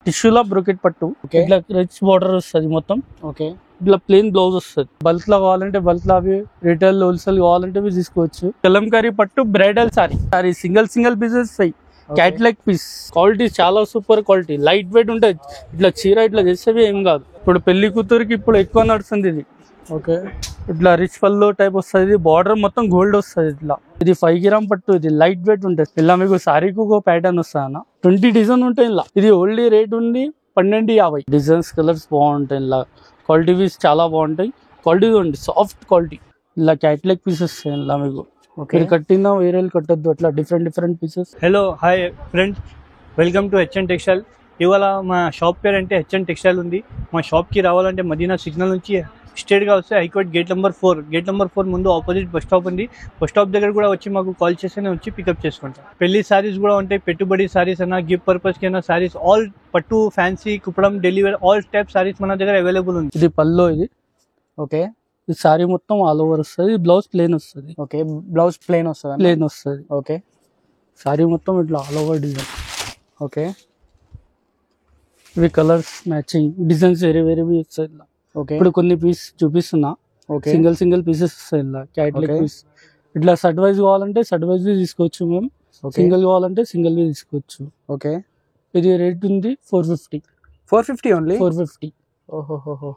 టిష్యూలో బ్రోకెట్ పట్టు ఇట్లా రిచ్ బార్డర్ వస్తుంది మొత్తం. ఓకే, ఇట్లా ప్లెయిన్ బ్లౌజ్ వస్తుంది. బల్క్ లో కావాలంటే బల్క్ లో అవి, రిటైల్ హోల్సేల్ కావాలంటే అవి తీసుకోవచ్చు. కలంకారీ పట్టు bridal sari single pieces catalogue piece. Quality చాలా సూపర్ క్వాలిటీ, లైట్ వెయిట్ ఉంటుంది. ఇట్లా చీర ఇట్లా చేసేవి ఏం కాదు. ఇప్పుడు పెళ్లి కూతురికి ఇప్పుడు ఎక్కువ నడుస్తుంది ఇది. ఓకే, ఇట్లా రిచ్ పల్లో టైప్ వస్తుంది. బార్డర్ మొత్తం గోల్డ్ వస్తుంది. ఇట్లా ఇది 5 గ్రామ్ పట్టు. ఇది లైట్ వెయిట్ ఉంటుంది. ఇలా మీకు సారీకి ఒక ప్యాటర్న్ వస్తుంది అన్న. 20 డిజైన్ ఉంటాయి ఇలా. ఇది ఓన్లీ రేట్ ఉంది 1250. డిజైన్స్ కలర్స్ బాగుంటాయి. ఇలా క్వాలిటీ పీస్ చాలా బాగుంటాయి. క్వాలిటీ ఉంది సాఫ్ట్ క్వాలిటీ. ఇలా క్యాట్లాగ్ పీసెస్ ఇలా మీకు కట్టినా వేరే కట్టద్దు. అట్లా different pieces. Hello hi friends, welcome to HN textile. ఇవాళ మా షాప్ పేరు అంటే హెచ్ఎన్ టెక్స్టైల్ ఉంది. మా షాప్కి రావాలంటే మదీనా సిగ్నల్ నుంచి స్ట్రేట్గా వస్తే హైకోర్ట్ గేట్ నెంబర్ 4 ముందు ఆపోజిట్ బస్ స్టాప్ ఉంది. బస్ స్టాప్ దగ్గర కూడా వచ్చి మాకు కాల్ చేస్తేనే వచ్చి పికప్ చేసుకుంటాం. పెళ్లి సారీస్ కూడా ఉంటాయి, పెట్టుబడి సారీస్ అన్నా, గిఫ్ట్ పర్పస్కి అయినా సారీస్, ఆల్ పట్టు, fancy, Kuppadam, delivery, all type saris మన దగ్గర అవైలబుల్ ఉంది. ఇది పల్లో. ఇది ఓకే, ఈ సారీ మొత్తం ఆల్ ఓవర్ వస్తుంది. బ్లౌజ్ ప్లెయిన్ వస్తుంది. ఓకే, బ్లౌజ్ ప్లెయిన్ వస్తుంది. ఓకే, సారీ మొత్తం ఇట్లా ఆల్ ఓవర్ డిజైన్. ఓకే, ఇవి కలర్స్ మ్యాచింగ్ డిజైన్స్ వేరే వస్తాయి ఇలా. ఓకే, ఇప్పుడు కొన్ని పీస్ చూపిస్తున్నా. ఓకే, సింగిల్ పీసెస్ వస్తాయి ఇలా. Catalogue piece. ఇట్లా సెట్ వైజ్ కావాలంటే సెట్ వైజ్ తీసుకోవచ్చు మేము. సింగిల్ కావాలంటే సింగిల్ తీసుకోవచ్చు. ఓకే, ఇది రేట్ ఉంది 450. 450 ఓన్లీ? 450. ఓహోహో.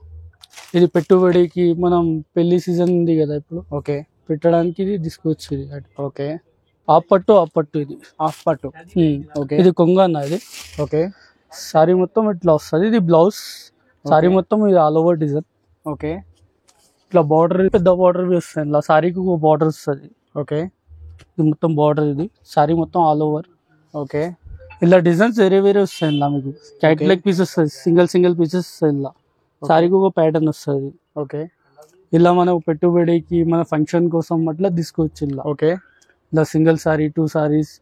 ఇది పెట్టుబడికి, మనం పెళ్లి సీజన్ ఉంది కదా ఇప్పుడు, ఓకే, పెట్టడానికి ఇది తీసుకోవచ్చు. ఇది ఓకే, హాఫ్ పట్టు. ఇది హాఫ్ పట్టు. ఓకే, ఇది కొంగ అన్న. ఇది ఓకే, సారీ మొత్తం ఇట్లా వస్తుంది. ఇది బ్లౌజ్. సారీ మొత్తం ఇది ఆల్ ఓవర్ డిజైన్. ఓకే, ఇట్లా బార్డర్ పెద్ద బార్డర్ వస్తుంది. ఇలా సారీకి ఒక బార్డర్ వస్తుంది. ఓకే, ఇది మొత్తం బార్డర్. ఇది సారీ మొత్తం ఆల్ ఓవర్. ఓకే, ఇలా డిజైన్స్ వేరే వస్తాయి ఇలా మీకు. క్యాట్లాగ్ పీస్ వస్తుంది. సింగిల్ పీసెస్ వస్తాయి ఇలా. సారీకి ఒక ప్యాటర్న్ వస్తుంది. ఓకే, ఇలా మనం పెట్టుబడికి, మన ఫంక్షన్ కోసం అట్లా తీసుకోవచ్చు ఇలా. ఓకే, ఇలా సింగిల్ సారీ, 2 సారీస్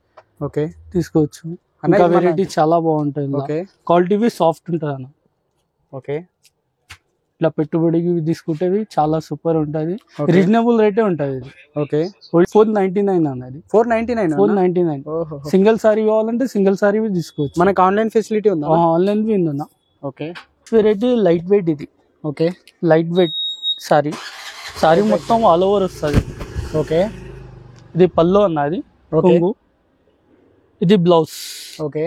ఓకే తీసుకోవచ్చు. ఇంకా వెరైటీ చాలా బాగుంటాయి. ఓకే, క్వాలిటీ సాఫ్ట్ ఉంటుంది అన్న. ఓకే, ఇట్లా పెట్టుబడికి తీసుకుంటే చాలా సూపర్ ఉంటుంది. రీజనబుల్ రేటే ఉంటుంది ఇది. ఓకే, 499 అన్నది. 499. సింగిల్ సారీ కావాలంటే సింగిల్ సారీ తీసుకోవచ్చు. మనకి ఆన్లైన్ ఫెసిలిటీ ఉందా? ఆన్లైన్ ఉందన్న. Okay, variety light weight. ఇది ఓకే, లైట్ వెయిట్ సారీ మొత్తం ఆల్ ఓవర్ వస్తుంది. ఓకే, ఇది పల్లో అన్నది. కొంగు. ఇది బ్లౌజ్. ఓకే,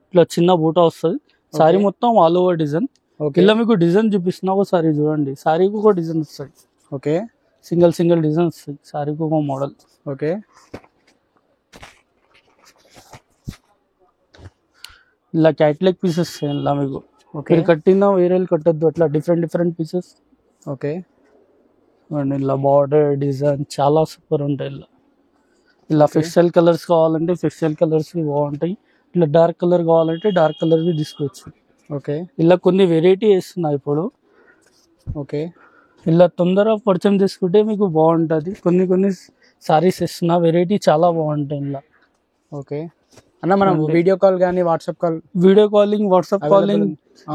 ఇట్లా చిన్న బూటా వస్తుంది. సారీ మొత్తం ఆల్ ఓవర్ డిజైన్. ఇలా మీకు డిజైన్ చూపిస్తున్నా. ఒకసారి చూడండి. సారీకి ఒక డిజైన్ వస్తుంది. ఓకే, సింగిల్ డిజైన్ వస్తుంది. సారీకి ఒక మోడల్. ఓకే, ఇలా క్యాట్లాగ్ పీసెస్ ఇలా మీకు. మీరు కట్టినా వేరే కట్టద్దు. అట్లా డిఫరెంట్ పీసెస్. ఓకే, ఇలా బార్డర్ డిజైన్ చాలా సూపర్ ఉంటాయి. ఇలా ఫెస్టల్ కలర్స్ కావాలంటే ఫెస్టల్ కలర్స్ బాగుంటాయి. ఇట్లా డార్క్ కలర్ కావాలంటే డార్క్ కలర్ తీసుకోవచ్చు. ఓకే, ఇలా కొన్ని వెరైటీ వేస్తున్నా ఇప్పుడు. ఓకే, ఇలా తొందరగా పరిచయం చేసుకుంటే మీకు బాగుంటుంది. కొన్ని సారీస్ ఇస్తున్నా. వెరైటీ చాలా బాగుంటాయి ఇలా. ఓకే అన్న, మనం వీడియో కాల్ కానీ వాట్సాప్ కాలింగ్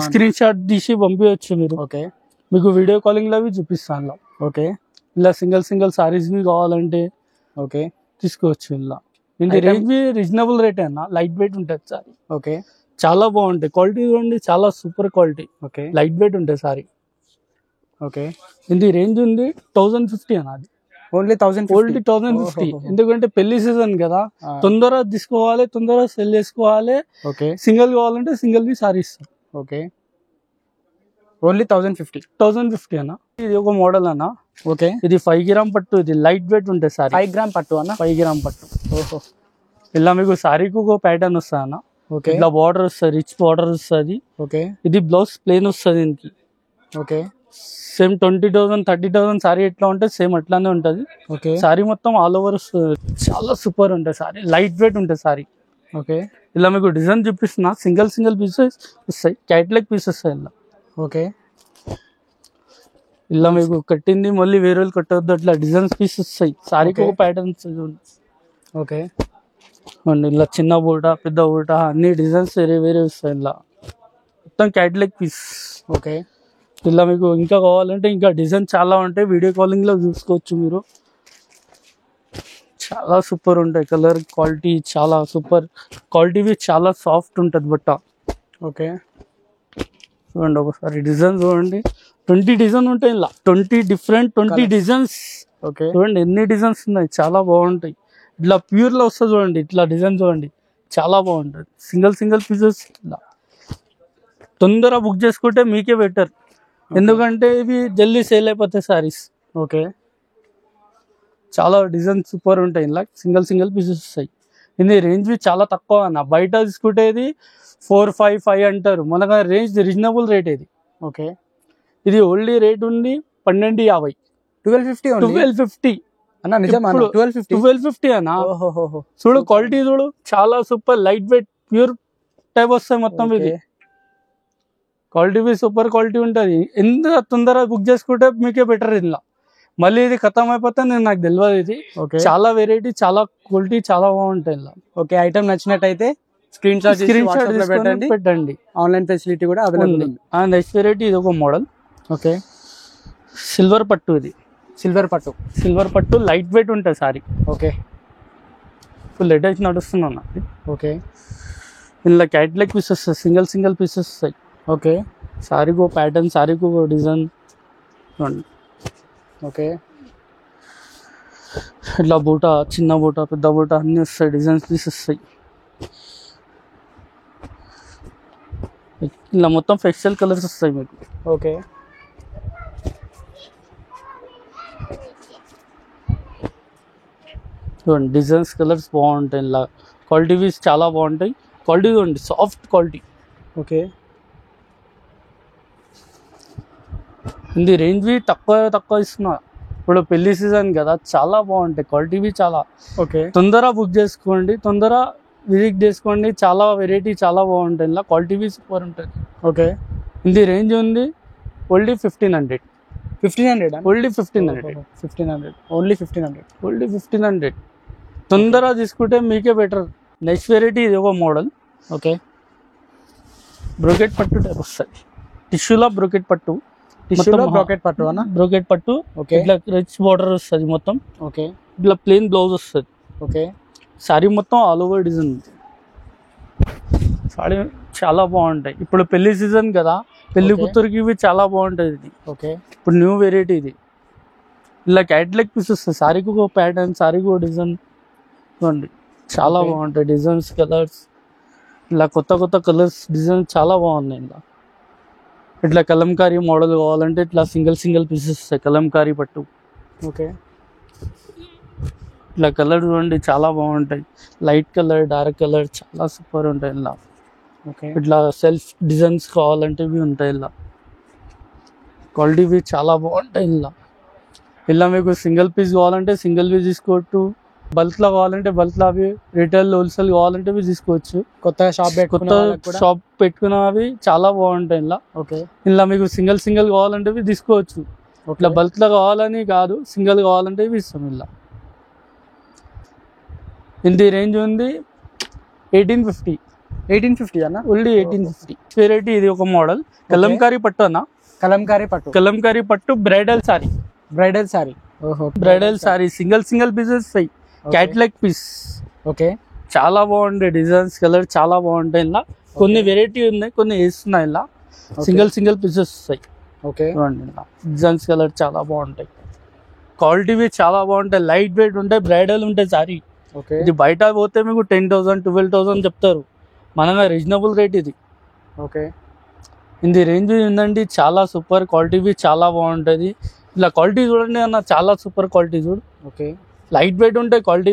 స్క్రీన్ షాట్ తీసి పంపించవచ్చు మీరు. ఓకే, మీకు వీడియో కాలింగ్ లో చూపిస్తాను. ఓకే, ఇలా సింగిల్ సారీస్ కావాలంటే ఓకే తీసుకోవచ్చు. ఇలా ఇది రేంజ్ రీజనబుల్ రేట్ అన్న. లైట్ వెయిట్ ఉంటుంది సారీ. ఓకే, చాలా బాగుంటాయి. క్వాలిటీ చూడండి, చాలా super quality. Okay, light weight ఉంటుంది సారీ. ఓకే, ఇది రేంజ్ ఉంది 1050 అన్నది. ఓన్లీ 1050. ఎందుకంటే పెళ్లి సీజన్ కదా, తొందరగా తీసుకోవాలి, తొందరగా సెల్ చేసుకోవాలి. ఓకే, సింగిల్ కావాలంటే సింగిల్ సారీ ఇస్తాం. ఓకే, ఓన్లీ 1050 అన్న. ఇది ఒక మోడల్ అన్న. ఓకే, ఇది 5 గ్రామ్ పట్టు. ఇది లైట్ వెయిట్ ఉంటుంది సారీ. 5 గ్రామ్ పట్టు అన్న. 5 గ్రామ్ పట్టు. ఓహో. ఇలా మీకు సారీకి ఒక ప్యాటర్న్ వస్తుంది అన్న. ఓకే, ఇట్లా బార్డర్ వస్తుంది, రిచ్ బార్డర్ వస్తుంది. ఓకే, ఇది బ్లౌజ్ ప్లెయిన్ వస్తుంది దీనికి. ఓకే, సేమ్ 20,000 30,000 సారీ ఎట్లా ఉంటుంది సేమ్ అట్లానే ఉంటుంది. ఓకే, సారీ మొత్తం ఆల్ ఓవర్ చాలా సూపర్ ఉంటుంది సారీ. లైట్ వెయిట్ ఉంటుంది సారీ. ఓకే, ఇలా మీకు డిజైన్ చూపిస్తున్నా. సింగిల్ పీసెస్ వస్తాయి. క్యాట్లాగ్ పీసెస్ వస్తాయి ఇలా. ఓకే, ఇలా మీకు కట్టింది మళ్ళీ వేరే వాళ్ళు కట్టవద్దు. అట్లా డిజైన్స్ పీసెస్ వస్తాయి. సారీకి ఒక ప్యాటర్న్. ఓకే, ఇలా చిన్న బూట, పెద్ద బూట, అన్ని డిజైన్స్ వేరే వస్తాయి. ఇలా మొత్తం క్యాట్లాగ్ పీస్. ఓకే, ఇలా మీకు ఇంకా కావాలంటే ఇంకా డిజైన్ చాలా ఉంటాయి. వీడియో కాలింగ్ లో చూసుకోవచ్చు మీరు. చాలా సూపర్ ఉంటాయి. కలర్ క్వాలిటీ చాలా సూపర్ క్వాలిటీ. చాలా సాఫ్ట్ ఉంటుంది బట్ట. ఓకే, చూడండి ఒకసారి డిజైన్ చూడండి, 20 డిజైన్ ఉంటాయి ఇలా, 20 డిఫరెంట్ 20 డిజైన్స్. ఓకే చూడండి ఎన్ని డిజైన్స్ ఉన్నాయి, చాలా బాగుంటాయి. ఇట్లా ప్యూర్ లో వస్తుంది చూడండి, ఇట్లా డిజైన్ చూడండి, చాలా బాగుంటుంది. సింగిల్ పీసెస్ ఇలా తొందరగా బుక్ చేసుకుంటే మీకే బెటర్, ఎందుకంటే ఇవి జల్దీ సేల్ అయిపోతాయి సారీస్. ఓకే చాలా డిజైన్ సూపర్ ఉంటాయి, ఇలా సింగిల్ పీసెస్ వస్తాయి. ఇది రేంజ్ చాలా తక్కువ అన్న, బయట తీసుకుంటే ఇది 4-5 అంటారు, మనకు రేంజ్ రీజనబుల్ రేట్ ఇది. ఓకే ఇది ఓన్లీ రేట్ ఉంది 1250. 1250 అన్న నిజమా? 1250 అన్న. ఓహో చూడు క్వాలిటీ చూడు, చాలా super light weight pure type వస్తాయి మొత్తం. ఇది క్వాలిటీ బి సూపర్ క్వాలిటీ ఉంటుంది. ఎంత తొందరగా బుక్ చేసుకుంటే మీకే బెటర్. ఇందులో మళ్ళీ ఇది ఖతం అయిపోతే నాకు తెలియదు. ఇది చాలా వెరైటీ, చాలా క్వాలిటీ, చాలా బాగుంటాయి ఇలా. ఓకే ఐటమ్ నచ్చినట్టయితే స్క్రీన్ షాట్ పెట్టండి. ఆన్లైన్ ఫెసిలిటీ కూడా అవైలబుల్ ఉంది. నెక్స్ట్ వెరైటీ ఇది ఒక మోడల్. ఓకే సిల్వర్ పట్టు, ఇది సిల్వర్ పట్టు లైట్ వెయిట్ ఉంటుంది సారీ. ఓకే ఫుల్ లేటెస్ట్ నడుస్తున్నాను. ఓకే ఇందులో క్యాట్లాగ్ పీసెస్ సింగిల్ పీసెస్ వస్తాయి. ఓకే సారీకో ప్యాటర్న్, సారీకో డిజైన్. ఓకే ఇట్లా బూట, చిన్న బూట, పెద్ద బూట అన్నీ వస్తాయి, డిజైన్స్ పీసెస్ వస్తాయి. ఇలా మొత్తం ఫెస్టల్ కలర్స్ వస్తాయి మీకు. ఓకే చూడండి డిజైన్స్ కలర్స్ బాగుంటాయి. ఇలా క్వాలిటీ వీస్ చాలా బాగుంటాయి. క్వాలిటీ చూడండి, సాఫ్ట్ క్వాలిటీ. ఓకే ఇది రేంజ్ బి తక్కువ ఇస్తున్నా. ఇప్పుడు పెళ్లి సీజన్ కదా, చాలా బాగుంటాయి క్వాలిటీ బి చాలా. ఓకే తొందరగా బుక్ చేసుకోండి, తొందరగా విజిట్ చేసుకోండి. చాలా వెరైటీ, చాలా బాగుంటాయి. ఇలా క్వాలిటీ బి సూపర్ ఉంటుంది. ఓకే ఇది రేంజ్ ఉంది ఓన్లీ 1500. 1500 ఓన్లీ 1500. 1500 ఓన్లీ 1500. ఓన్లీ 1500. తొందరగా తీసుకుంటే మీకే బెటర్. నెక్స్ట్ వెరైటీ ఇది ఒక మోడల్. ఓకే బ్రోకెట్ పట్టు టైప్ వస్తుంది. టిష్యూలో బ్రోకెట్ పట్టు, బ్రోకెట్ పట్టు. ఓకే ఇట్లా రిచ్ బార్డర్ వస్తుంది మొత్తం. ఓకే ఇట్లా ప్లెయిన్ బ్లౌజ్ వస్తుంది. ఓకే సారీ మొత్తం ఆల్ ఓవర్ డిజైన్ ఉంది. సారీ చాలా బాగుంటాయి. ఇప్పుడు పెళ్లి సీజన్ కదా, పెళ్లి కూతురికి ఇవి చాలా బాగుంటుంది. ఇది ఓకే ఇప్పుడు న్యూ వెరైటీ ఇది. ఇలా క్యాట్లాగ్ పీస్ వస్తుంది. సారీకి ఒక ప్యాటర్న్, సారీకి ఒక డిజైన్. చూడండి చాలా బాగుంటాయి డిజైన్స్, కలర్స్. ఇలా కొత్త కలర్స్, డిజైన్స్ చాలా బాగున్నాయి. ఇలా ఇట్లా కలంకారీ మోడల్ కావాలంటే ఇట్లా సింగిల్ పీసెస్ వస్తాయి, కలంకారీ పట్టు. ఓకే ఇట్లా కలర్ చూడండి, చాలా బాగుంటాయి. లైట్ కలర్, డార్క్ కలర్, చాలా సూపర్ ఉంటాయి. ఇలా ఓకే ఇట్లా సెల్ఫ్ డిజైన్స్ కావాలంటే ఇవి ఉంటాయి. ఇలా క్వాలిటీ ఇవి చాలా బాగుంటాయి. ఇలా మీకు సింగిల్ పీస్ కావాలంటే సింగిల్ పీస్ తీసుకోవచ్చు, బల్క్లో కావాలంటే బల్క్లో, అవి రిటైల్ హోల్సేల్ కావాలంటే ఇవి తీసుకోవచ్చు. కొత్త షాప్ పెట్టుకున్నవి చాలా బాగుంటాయి. ఇలా ఓకే ఇలా మీకు సింగిల్ కావాలంటే ఇవి తీసుకోవచ్చు. ఇట్లా బల్క్లో కావాలని కాదు, సింగిల్ కావాలంటే ఇవి ఇస్తాం. ఇలా ఇది రేంజ్ ఉంది 1850 అన్న. ఓన్లీ 1850. వెరైటీ ఇది ఒక మోడల్. కలంకారీ పట్టు అన్న, కలంకారీ పట్టు bridal sorry. Bridal sari single pieces అయ్యి క్యాట్లాగ్ పీస్. ఓకే చాలా బాగుంటాయి డిజైన్స్, కలర్ చాలా బాగుంటాయి. ఇలా కొన్ని వెరైటీ ఉన్నాయి, కొన్ని వేస్తున్నాయి. ఇలా సింగిల్ పీసెస్ వస్తాయి. ఓకే చూడండి ఇలా డిజైన్స్, కలర్ చాలా బాగుంటాయి. క్వాలిటీ చాలా బాగుంటాయి, లైట్ వెయిట్ ఉంటాయి, బ్రైడల్ ఉంటాయి సారీ. ఓకే ఇది బయట పోతే మీకు 10,000 12,000 చెప్తారు, మనగా రీజనబుల్ రేట్ ఇది. ఓకే ఇది రేంజ్ ఉందండి, చాలా సూపర్ క్వాలిటీ చాలా బాగుంటుంది. ఇలా క్వాలిటీ చూడండి అన్న, చాలా సూపర్ క్వాలిటీ చూడు. ఓకే లైట్ వెయిట్ ఉంటాయి క్వాలిటీ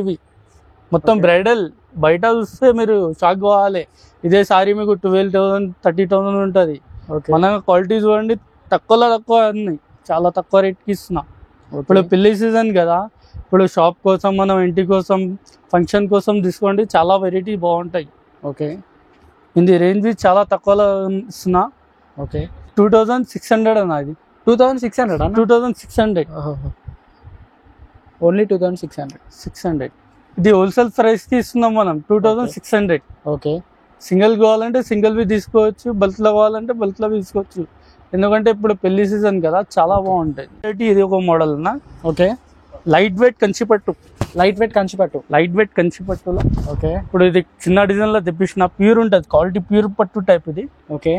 మొత్తం. బ్రైడల్ బయట చూస్తే మీరు షాక్ కావాలి. ఇదే సారీ మీకు 12,000 30,000 ఉంటుంది. మన క్వాలిటీ చూడండి, తక్కువ అన్ని, చాలా తక్కువ రేట్కి ఇస్తున్నా. ఇప్పుడు పెళ్లి సీజన్ కదా, ఇప్పుడు షాప్ కోసం, మనం ఇంటి కోసం, ఫంక్షన్ కోసం తీసుకోండి, చాలా వెరైటీ బాగుంటాయి. ఓకే ఇది రేంజ్ చాలా తక్కువలో ఇస్తున్నా. ఓకే 2600 అన్న. ఇది 2600 ఓన్లీ 2600. ఇది హోల్సేల్ ప్రైస్ కి ఇస్తున్నాం మనం, 2600. ఓకే సింగిల్ కావాలంటే సింగిల్ బి తీసుకోవచ్చు, బల్క్ లో కావాలంటే బల్క్ లో తీసుకోవచ్చు. ఎందుకంటే ఇప్పుడు పెళ్లి సీజన్ కదా, చాలా బాగుంటాయి. ఇది ఒక మోడల్ అన్న. ఓకే లైట్ వెయిట్ కంచిపట్టు. ఓకే ఇప్పుడు ఇది చిన్న డిజైన్ లో తెప్పించిన, ప్యూర్ ఉంటుంది క్వాలిటీ, ప్యూర్ పట్టు టైప్ ఇది. Okay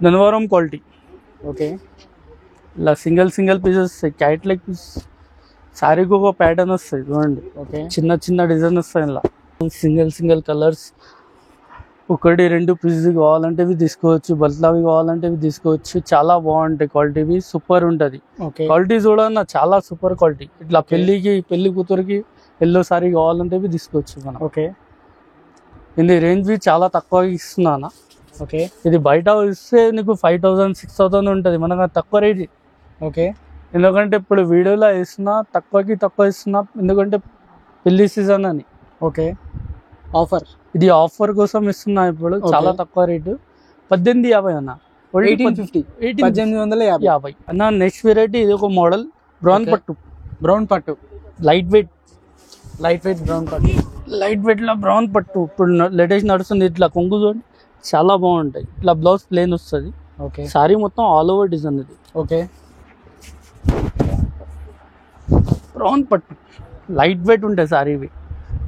Dharmavaram quality. ఓకే. ఇలా సింగిల్ పీసెస్ వస్తాయి. క్యాట్ లెగ్ పీస్ శారీకి ఒక ప్యాటర్న్ వస్తాయి చూడండి. ఓకే. చిన్న డిజైన్ వస్తాయి. ఇలా సింగిల్ కలర్స్ 1-2 పీసెస్ కావాలంటే ఇవి తీసుకోవచ్చు. బల్క్లావి కావాలంటే ఇవి తీసుకోవచ్చు. చాలా బాగుంటాయి. క్వాలిటీ సూపర్ ఉంటుంది. ఓకే. క్వాలిటీ చూడన్నా చాలా సూపర్ క్వాలిటీ. ఇట్లా పెళ్లి కూతురికి ఎల్లో సారీ కావాలంటే ఇవి తీసుకోవచ్చు మనం. ఓకే. ఇది రేంజ్ చాలా తక్కువ ఇస్తున్నాను. ఓకే. ఇది బయట ఇస్తే నీకు 5,000 6,000 ఉంటుంది. మనకు తక్కువ రేట్. ఓకే. ఎందుకంటే ఇప్పుడు వీడియోలో ఇస్తున్నా తక్కువ ఇస్తున్నా, ఎందుకంటే పెళ్లి సీజన్ అని. ఓకే. ఆఫర్ ఇది ఆఫర్ కోసం ఇస్తున్నా. ఇప్పుడు చాలా తక్కువ రేటు 1850 అన్న. 1850. 1850 అన్న. నెక్స్ట్ వెరైటీ ఇది ఒక మోడల్ బ్రౌన్ పట్టు లైట్ వెయిట్ బ్రౌన్ పట్టు. లైట్ వెయిట్ లో బ్రౌన్ పట్టు ఇప్పుడు లేటెస్ట్ నడుస్తుంది. ఇట్లా కొంగు చూడండి చాలా బాగుంటాయి. ఇట్లా బ్లౌజ్ ప్లేన్ వస్తుంది. ఓకే. సారీ మొత్తం ఆల్ ఓవర్ డిజైన్ ఇది. ఓకే. బ్రౌన్ పట్టు లైట్ వెయిట్ ఉంటాయి సారీ ఇవి.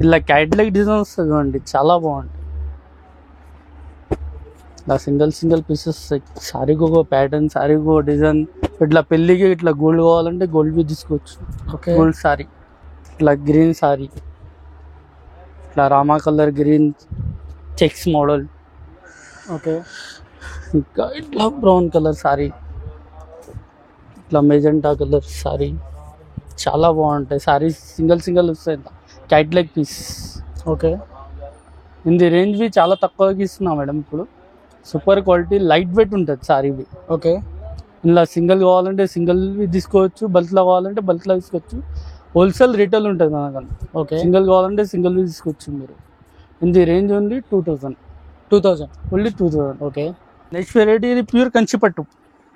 ఇలా క్యాట్లాగ్ డిజైన్ వస్తుంది చూడండి చాలా బాగుంటాయి. ఇలా సింగిల్ పీసెస్ సారీకి ఒక ప్యాటర్న్, సారీకి ఒక డిజైన్. ఇట్లా పెళ్ళికి ఇట్లా గోల్డ్ కావాలంటే గోల్డ్ తీసుకోవచ్చు. ఓకే. గోల్డ్ సారీ, ఇట్లా గ్రీన్ సారీ, ఇట్లా Rama colour green checks model. Okay. ఇంకా ఇట్లా బ్రౌన్ కలర్ సారీ, ఇట్లా మెజెంటా కలర్ సారీ చాలా బాగుంటాయి. సారీ సింగిల్ వస్తాయి. Catalogue piece. ఓకే. ఇది రేంజ్ చాలా తక్కువకి ఇస్తున్నా మేడం. ఇప్పుడు సూపర్ క్వాలిటీ లైట్ వెయిట్ ఉంటుంది సారీవి. ఓకే. ఇలా సింగిల్ కావాలంటే సింగిల్ తీసుకోవచ్చు, బల్క్లో కావాలంటే బల్క్లో తీసుకోవచ్చు. హోల్సేల్ రీటైల్ ఉంటుంది మనకన్నా. ఓకే. సింగిల్ కావాలంటే సింగిల్ తీసుకోవచ్చు మీరు. ఇది రేంజ్ ఉంది 2000 ఓన్లీ 2000. ఓకే. నెక్స్ట్ వెరైటీ ఇది ప్యూర్ కంచిపట్టు.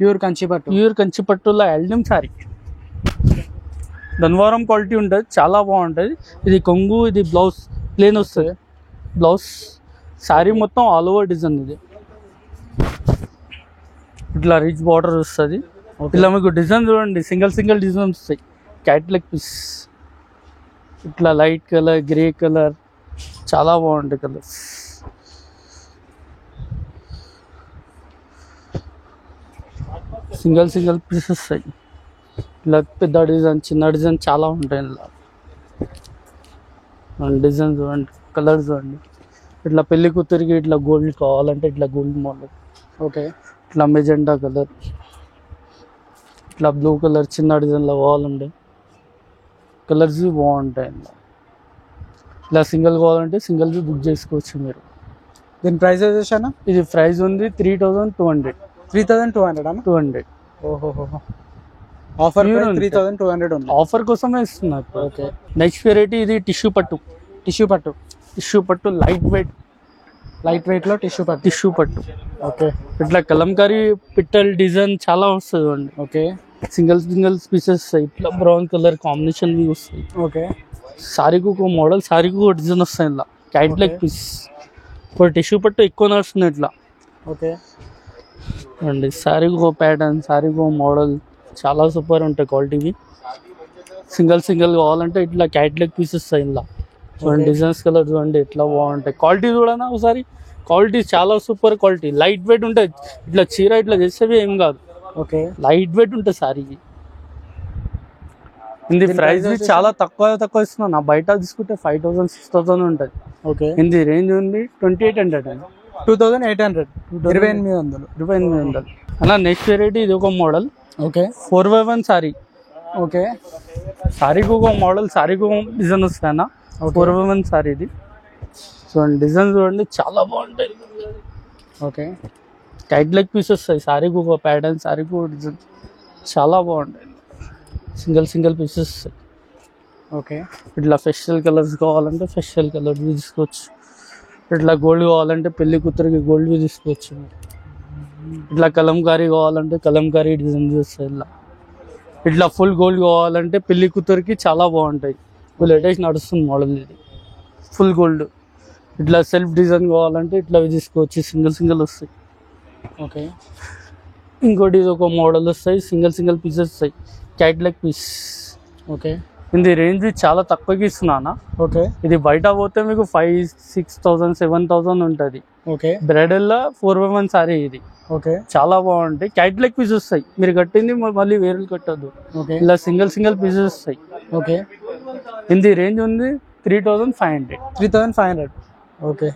ప్యూర్ కంచిపట్టులో ఎల్డమ్ సారీ ధనవరం క్వాలిటీ ఉంటుంది. చాలా బాగుంటుంది. ఇది కొంగు, ఇది బ్లౌజ్ ప్లేన్ వస్తుంది. బ్లౌజ్ సారీ మొత్తం ఆల్ ఓవర్ డిజైన్. ఇది ఇట్లా రిచ్ బార్డర్ వస్తుంది. ఇలా మీకు డిజైన్ చూడండి సింగిల్ డిజైన్ వస్తాయి. క్యాట్లాగ్ పీస్ ఇట్లా లైట్ కలర్, గ్రే కలర్ చాలా బాగుంటాయి కలర్స్. సింగిల్ పీసెస్ వస్తాయి. ఇలా పెద్ద డిజైన్, చిన్న డిజైన్ చాలా ఉంటాయి. ఇలా డిజైన్ చూడండి, కలర్ చూడండి. ఇట్లా పెళ్లి కూతురికి ఇట్లా గోల్డ్ కావాలంటే ఇట్లా గోల్డ్ మోడల్. ఓకే. ఇట్లా మెజెంటా కలర్, ఇట్లా బ్లూ కలర్ చిన్న డిజైన్లో కావాలంటే కలర్స్ బాగుంటాయి. ఇలా సింగిల్ కావాలంటే సింగిల్ బుక్ చేసుకోవచ్చు మీరు. దీని ప్రైస్ వచ్చేసానా? ఇది ప్రైస్ ఉంది 3200. 3200. ఓహో. ఆఫర్ 3200 ఉంది. ఆఫర్ కోసమే ఇస్తున్నారు. ఓకే. నెక్స్ట్ వెరైటీ ఇది టిష్యూ పట్టు లైట్ వెయిట్ లో టిష్యూ పట్టు. ఓకే. ఇట్లా కలంకారీ పిట్టల్ డిజైన్ చాలా వస్తుంది అండి. ఓకే. సింగిల్ పీసెస్ ఇట్లా బ్రౌన్ కలర్ కాంబినేషన్ వస్తాయి. ఓకే. సారీకి ఒక మోడల్, సారీకి ఒక డిజైన్ వస్తాయి. ఇలా క్యాట్లాగ్ పీస్. ఇప్పుడు టిష్యూ పట్టు ఎక్కువ నడుస్తుంది ఇట్లా. ఓకే అండి. సారీకి ఒక ప్యాటర్న్, సారీకి ఒక మోడల్ చాలా సూపర్ ఉంటాయి క్వాలిటీవి. సింగిల్ కావాలంటే ఇట్లా క్యాట్లాగ్ పీసెస్ వస్తాయి. ఇలా చూడండి డిజైన్స్ కలర్ చూడండి ఎట్లా బాగుంటాయి. క్వాలిటీ చూడనా ఒకసారి. క్వాలిటీ చాలా సూపర్ క్వాలిటీ. లైట్ వెయిట్ ఉంటుంది. ఇట్లా చీర ఇట్లా చేసేవి ఏం కాదు. ఓకే. లైట్ వెయిట్ ఉంటుంది సారీకి. ఇది ప్రైస్ చాలా తక్కువ ఇస్తున్నాను. నా బయట తీసుకుంటే 5,000 6,000 ఉంటుంది. ఓకే. ఇది రేంజ్ ఉంది 2800 అండి. 2800. 2800 అలా నెక్స్ట్ వెరైటీ ఇది ఒక model. Okay. 4x1 sorry. Okay. సారీకి ఒక మోడల్, సారీకి ఒక డిజైన్ వస్తాయి అన్న. 4x1 సారీ ఇది. చూడండి డిజైన్ చూడండి చాలా బాగుంటాయి. ఓకే. క్యాట్లాగ్ పీస్ వస్తాయి. సారీకి ఒక ప్యాటర్న్, సారీకి ఒక డిజైన్ చాలా బాగుంటాయి. Single pieces. ఓకే. ఇట్లా ఫెస్టివల్ కలర్స్ కావాలంటే ఫెస్టివల్ కలర్ తీసుకోవచ్చు. ఇట్లా గోల్డ్ కావాలంటే పెళ్లి కూతురికి గోల్డ్ తీసుకోవచ్చు. ఇట్లా కలంకారీ కావాలంటే కలంకారీ డిజైన్ చేస్తాయి. ఇట్లా ఫుల్ గోల్డ్ కావాలంటే పెళ్లి కూతురికి చాలా బాగుంటాయి. లేటెస్ట్ నడుస్తుంది మోడల్ ఇది ఫుల్ గోల్డ్. ఇట్లా సెల్ఫ్ డిజైన్ కావాలంటే ఇట్లా తీసుకోవచ్చు. సింగిల్ వస్తాయి. ఓకే. ఇంకోటి ఇది ఒక మోడల్ వస్తాయి. సింగిల్ పీసెస్ వస్తాయి. Catalogue piece. ఓకే. ఇది రేంజ్ చాలా తక్కువకి ఇస్తున్నా. ఓకే ఇది బయట పోతే మీకు 5,000-6,000 7,000 ఉంటుంది. ఓకే బ్రైడల్ 4x1 సారీ ఇది ఓకే చాలా బాగుంటాయి. క్యాట్ లెగ్ పీస్ వస్తాయి, మీరు కట్టింది మళ్ళీ వేరే కట్టద్దు. ఓకే ఇలా సింగిల్ పీసెస్ వస్తాయి. ఓకే ఇది రేంజ్ ఉంది 3,500. 3,500. ఓకే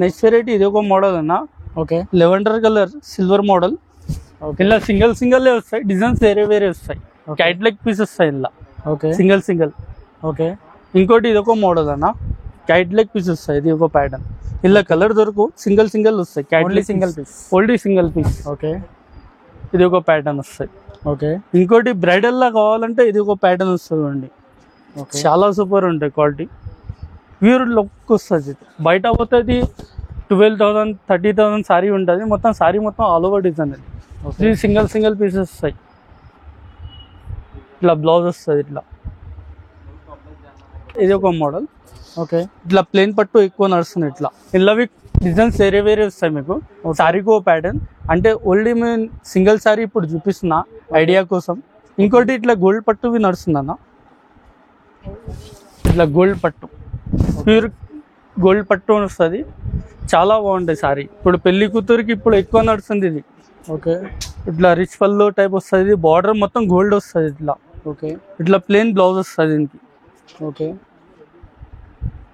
నెక్స్ట్ వెరైటీ ఇది ఒక మోడల్ అన్న. Okay lavender colour silver model. ఇలా సింగిల్ వస్తాయి, డిజైన్స్ వేరే వస్తాయి. క్యాట్ లెగ్ పీస్ వస్తాయి ఇలా ఓకే సింగిల్. ఓకే ఇంకోటి ఇది ఒక మోడల్ అన్న, క్యాట్ లెగ్ పీస్ వస్తాయి. ఇది ఒక ప్యాటర్న్. ఇలా కలర్ దొరకు సింగిల్ వస్తాయి. Catalogue single piece. Only single piece. Okay ఇది ఒక ప్యాటర్న్ వస్తాయి. ఓకే ఇంకోటి బ్రైడల్ లా కావాలంటే ఇది ఒక ప్యాటర్న్ వస్తుంది అండి. ఓకే చాలా సూపర్ ఉంటాయి, క్వాలిటీ ప్యూర్ లుక్ వస్తుంది. బయట పోతే అది 12,000-30,000 సారీ ఉంటుంది. మొత్తం సారీ మొత్తం ఆల్ ఓవర్ డిజైన్. ఇది సింగిల్ పీసెస్ వస్తాయి. ఇట్లా బ్లౌజ్ వస్తుంది ఇట్లా. ఇది ఒక మోడల్. ఓకే ఇట్లా ప్లెయిన్ పట్టు ఎక్కువ నడుస్తుంది. ఇట్లా ఇలావి డిజైన్స్ వేరే వస్తాయి మీకు. సారీకి ఓ ప్యాటర్న్ అంటే ఓన్లీ మేము సింగిల్ సారీ ఇప్పుడు చూపిస్తున్నా ఐడియా కోసం. ఇంకోటి ఇట్లా గోల్డ్ పట్టువి నడుస్తుంది అన్న. ఇట్లా గోల్డ్ పట్టు ప్యూర్ గోల్డ్ పట్టు వస్తుంది. చాలా బాగుంటాయి సారీ. ఇప్పుడు పెళ్లి కూతురికి ఇప్పుడు ఎక్కువ నడుస్తుంది ఇది. ఓకే ఇట్లా రిచ్ పల్లో టైప్ వస్తుంది. బార్డర్ మొత్తం గోల్డ్ వస్తుంది ఇట్లా. ఓకే ఇట్లా ప్లెయిన్ బ్లౌజ్ వస్తుంది దీనికి. ఓకే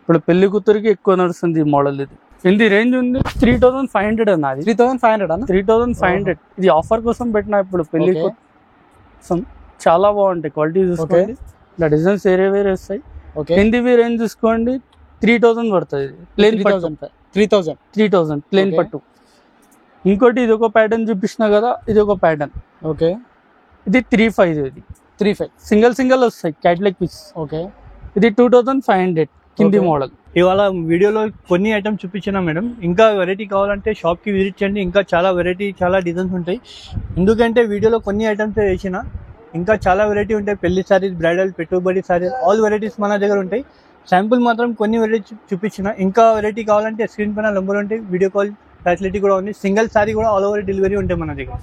ఇప్పుడు పెళ్లి కూతురికి ఎక్కువ నడుస్తుంది ఈ మోడల్. ఇది రేంజ్ ఉంది 3,500 అన్న. అది 3,500 అన్న. 3,500. ఇది ఆఫర్ కోసం పెట్టిన ఇప్పుడు పెళ్లి కోసం. చాలా బాగుంటాయి, క్వాలిటీ చూసుకోండి. ఇట్లా డిజైన్స్ వేరే వస్తాయి. ఓకే హిందీవి రేంజ్ చూసుకోండి 3,000 పడుతుంది. ప్లెయిన్ 3,000 ప్లెయిన్ పట్టు. ఇంకోటి ఇది ఒక ప్యాటర్న్ చూపించిన కదా, ఇది ఒక ప్యాటర్న్. ఓకే ఇది 3,500. ఇది 3,500 సింగిల్ వస్తాయి క్యాట్ లెగ్ పీస్. ఓకే ఇది 2,500 కింది మోడల్. ఇవాళ వీడియోలో కొన్ని ఐటమ్స్ చూపించినా మేడం. ఇంకా వెరైటీ కావాలంటే షాప్కి విజిట్ చేయండి. ఇంకా చాలా వెరైటీ, చాలా డిజైన్స్ ఉంటాయి. ఎందుకంటే వీడియోలో కొన్ని ఐటమ్స్ వేసిన ఇంకా చాలా వెరైటీ ఉంటాయి. పెళ్లి సారీస్, బ్రైడల్, పెట్టుబడి సారీస్, ఆల్ వెరైటీస్ మన దగ్గర ఉంటాయి. శాంపుల్ మాత్రం కొన్ని వెరైటీ చూపించిన. ఇంకా వెరైటీ కావాలంటే స్క్రీన్ పైన నెంబర్ ఉంటాయి, వీడియో కాల్ ఫెసిలిటీ కూడా ఉంది. సింగిల్ సారీ కూడా ఆల్ ఓవర్ డెలివరీ ఉంటాయి మన దగ్గర.